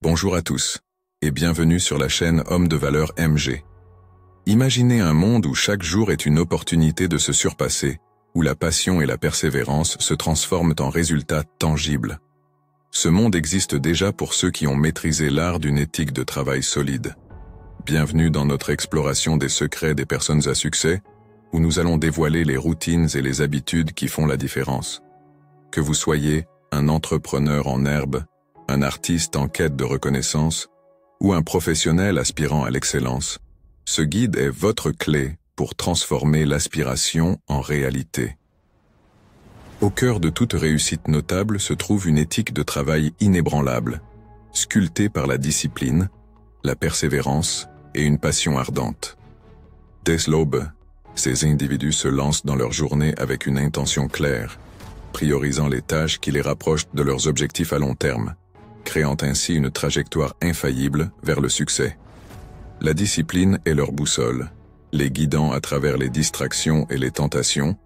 Bonjour à tous, et bienvenue sur la chaîne Homme de Valeur MG. Imaginez un monde où chaque jour est une opportunité de se surpasser, où la passion et la persévérance se transforment en résultats tangibles. Ce monde existe déjà pour ceux qui ont maîtrisé l'art d'une éthique de travail solide. Bienvenue dans notre exploration des secrets des personnes à succès, où nous allons dévoiler les routines et les habitudes qui font la différence. Que vous soyez un entrepreneur en herbe, un artiste en quête de reconnaissance ou un professionnel aspirant à l'excellence, ce guide est votre clé pour transformer l'aspiration en réalité. Au cœur de toute réussite notable se trouve une éthique de travail inébranlable, sculptée par la discipline, la persévérance et une passion ardente. Dès l'aube, ces individus se lancent dans leur journée avec une intention claire, priorisant les tâches qui les rapprochent de leurs objectifs à long terme, créant ainsi une trajectoire infaillible vers le succès. La discipline est leur boussole, les guidant à travers les distractions et les tentations,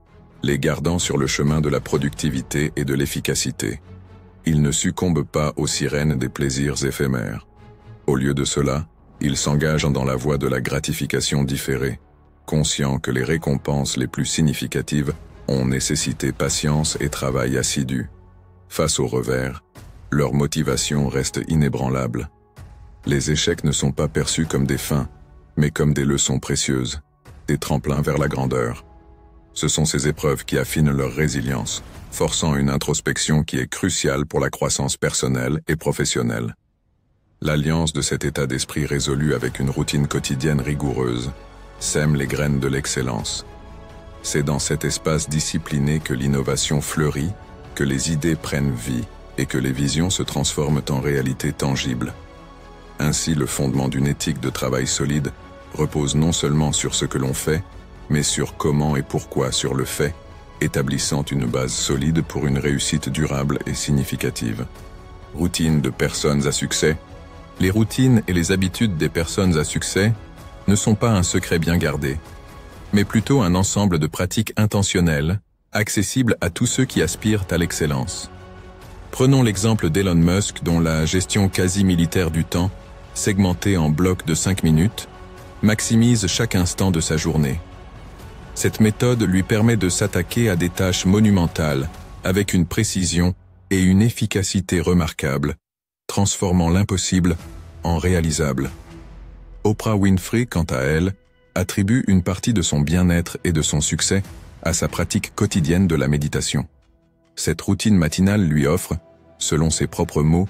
les gardant sur le chemin de la productivité et de l'efficacité. Ils ne succombent pas aux sirènes des plaisirs éphémères. Au lieu de cela, ils s'engagent dans la voie de la gratification différée, conscients que les récompenses les plus significatives ont nécessité patience et travail assidu. Face au revers, leur motivation reste inébranlable. Les échecs ne sont pas perçus comme des fins, mais comme des leçons précieuses, des tremplins vers la grandeur. Ce sont ces épreuves qui affinent leur résilience, forçant une introspection qui est cruciale pour la croissance personnelle et professionnelle. L'alliance de cet état d'esprit résolu avec une routine quotidienne rigoureuse sème les graines de l'excellence. C'est dans cet espace discipliné que l'innovation fleurit, que les idées prennent vie et que les visions se transforment en réalité tangible. Ainsi, le fondement d'une éthique de travail solide repose non seulement sur ce que l'on fait, mais sur comment et pourquoi sur le fait, établissant une base solide pour une réussite durable et significative. Routine de personnes à succès. Les routines et les habitudes des personnes à succès ne sont pas un secret bien gardé, mais plutôt un ensemble de pratiques intentionnelles, accessibles à tous ceux qui aspirent à l'excellence. Prenons l'exemple d'Elon Musk dont la gestion quasi-militaire du temps, segmentée en blocs de 5 minutes, maximise chaque instant de sa journée. Cette méthode lui permet de s'attaquer à des tâches monumentales avec une précision et une efficacité remarquables, transformant l'impossible en réalisable. Oprah Winfrey, quant à elle, attribue une partie de son bien-être et de son succès à sa pratique quotidienne de la méditation. Cette routine matinale lui offre, selon ses propres mots,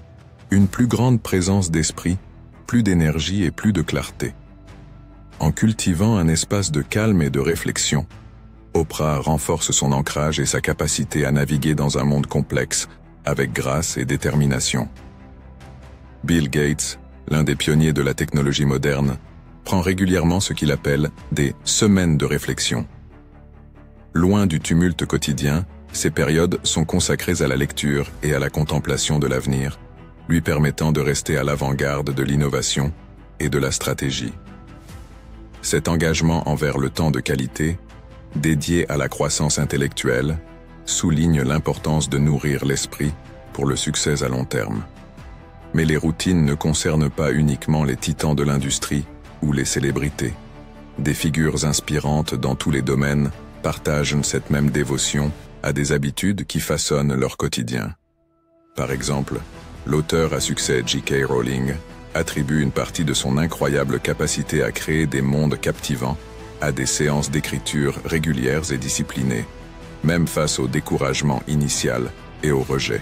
une plus grande présence d'esprit, plus d'énergie et plus de clarté. En cultivant un espace de calme et de réflexion, Oprah renforce son ancrage et sa capacité à naviguer dans un monde complexe, avec grâce et détermination. Bill Gates, l'un des pionniers de la technologie moderne, prend régulièrement ce qu'il appelle des « semaines de réflexion ». Loin du tumulte quotidien, ces périodes sont consacrées à la lecture et à la contemplation de l'avenir, lui permettant de rester à l'avant-garde de l'innovation et de la stratégie. Cet engagement envers le temps de qualité, dédié à la croissance intellectuelle, souligne l'importance de nourrir l'esprit pour le succès à long terme. Mais les routines ne concernent pas uniquement les titans de l'industrie ou les célébrités. Des figures inspirantes dans tous les domaines partagent cette même dévotion à des habitudes qui façonnent leur quotidien. Par exemple, l'auteur à succès J.K. Rowling attribue une partie de son incroyable capacité à créer des mondes captivants à des séances d'écriture régulières et disciplinées, même face au découragement initial et au rejet.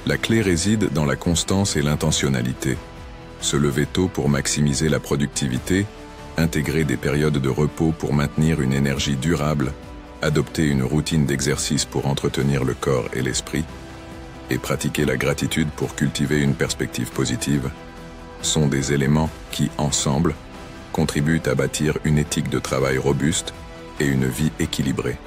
La clé réside dans la constance et l'intentionnalité. Se lever tôt pour maximiser la productivité, intégrer des périodes de repos pour maintenir une énergie durable, adopter une routine d'exercice pour entretenir le corps et l'esprit, et pratiquer la gratitude pour cultiver une perspective positive, sont des éléments qui, ensemble, contribuent à bâtir une éthique de travail robuste et une vie équilibrée.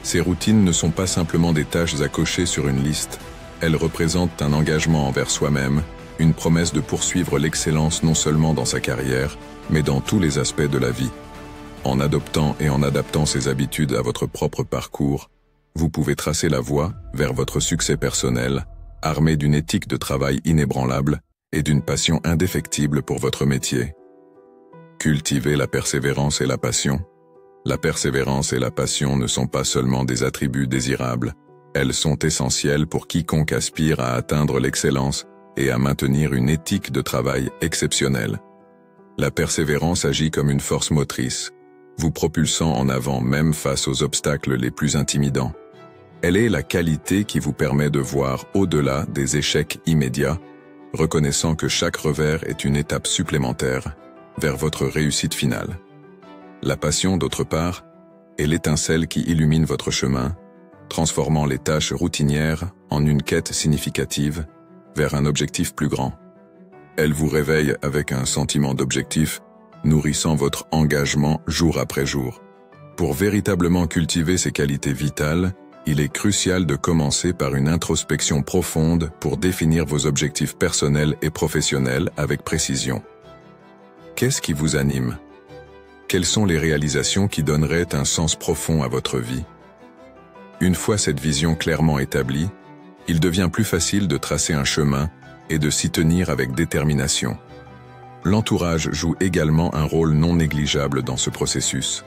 Ces routines ne sont pas simplement des tâches à cocher sur une liste, elles représentent un engagement envers soi-même, une promesse de poursuivre l'excellence non seulement dans sa carrière, mais dans tous les aspects de la vie. En adoptant et en adaptant ces habitudes à votre propre parcours, vous pouvez tracer la voie vers votre succès personnel, armé d'une éthique de travail inébranlable et d'une passion indéfectible pour votre métier. Cultivez la persévérance et la passion. La persévérance et la passion ne sont pas seulement des attributs désirables, elles sont essentielles pour quiconque aspire à atteindre l'excellence et à maintenir une éthique de travail exceptionnelle. La persévérance agit comme une force motrice, vous propulsant en avant même face aux obstacles les plus intimidants. Elle est la qualité qui vous permet de voir au-delà des échecs immédiats, reconnaissant que chaque revers est une étape supplémentaire vers votre réussite finale. La passion, d'autre part, est l'étincelle qui illumine votre chemin, transformant les tâches routinières en une quête significative vers un objectif plus grand. Elle vous réveille avec un sentiment d'objectif, nourrissant votre engagement jour après jour. Pour véritablement cultiver ces qualités vitales, il est crucial de commencer par une introspection profonde pour définir vos objectifs personnels et professionnels avec précision. Qu'est-ce qui vous anime? Quelles sont les réalisations qui donneraient un sens profond à votre vie? Une fois cette vision clairement établie, il devient plus facile de tracer un chemin et de s'y tenir avec détermination. L'entourage joue également un rôle non négligeable dans ce processus.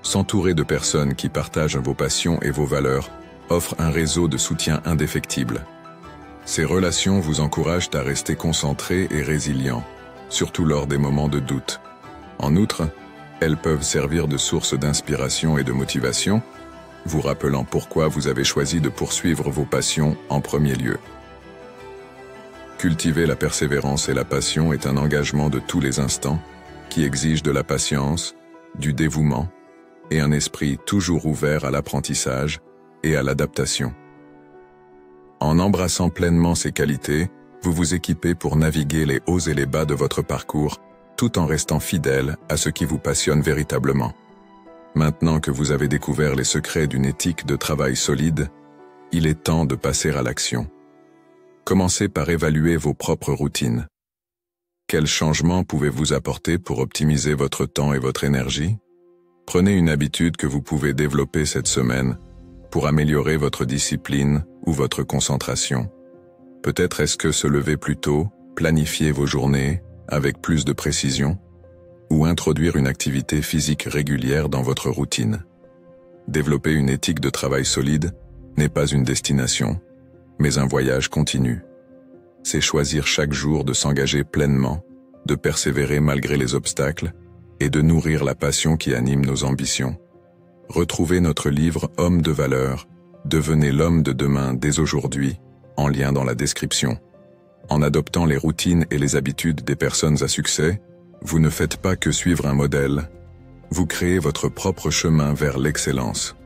S'entourer de personnes qui partagent vos passions et vos valeurs offre un réseau de soutien indéfectible. Ces relations vous encouragent à rester concentré et résilient, surtout lors des moments de doute. En outre, elles peuvent servir de source d'inspiration et de motivation, vous rappelant pourquoi vous avez choisi de poursuivre vos passions en premier lieu. Cultiver la persévérance et la passion est un engagement de tous les instants qui exige de la patience, du dévouement et un esprit toujours ouvert à l'apprentissage et à l'adaptation. En embrassant pleinement ces qualités, vous vous équipez pour naviguer les hauts et les bas de votre parcours tout en restant fidèle à ce qui vous passionne véritablement. Maintenant que vous avez découvert les secrets d'une éthique de travail solide, il est temps de passer à l'action. Commencez par évaluer vos propres routines. Quels changements pouvez-vous apporter pour optimiser votre temps et votre énergie? Prenez une habitude que vous pouvez développer cette semaine pour améliorer votre discipline ou votre concentration. Peut-être est-ce que se lever plus tôt, planifier vos journées avec plus de précision, ou introduire une activité physique régulière dans votre routine. Développer une éthique de travail solide n'est pas une destination, mais un voyage continu. C'est choisir chaque jour de s'engager pleinement, de persévérer malgré les obstacles et de nourrir la passion qui anime nos ambitions. Retrouvez notre livre « Homme de valeur », devenez l'homme de demain dès aujourd'hui, en lien dans la description. En adoptant les routines et les habitudes des personnes à succès, vous ne faites pas que suivre un modèle, vous créez votre propre chemin vers l'excellence.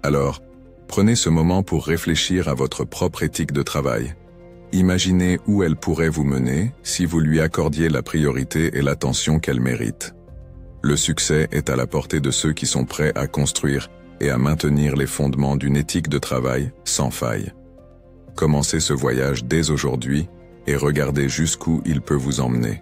Alors, prenez ce moment pour réfléchir à votre propre éthique de travail. Imaginez où elle pourrait vous mener si vous lui accordiez la priorité et l'attention qu'elle mérite. Le succès est à la portée de ceux qui sont prêts à construire et à maintenir les fondements d'une éthique de travail sans faille. Commencez ce voyage dès aujourd'hui et regardez jusqu'où il peut vous emmener.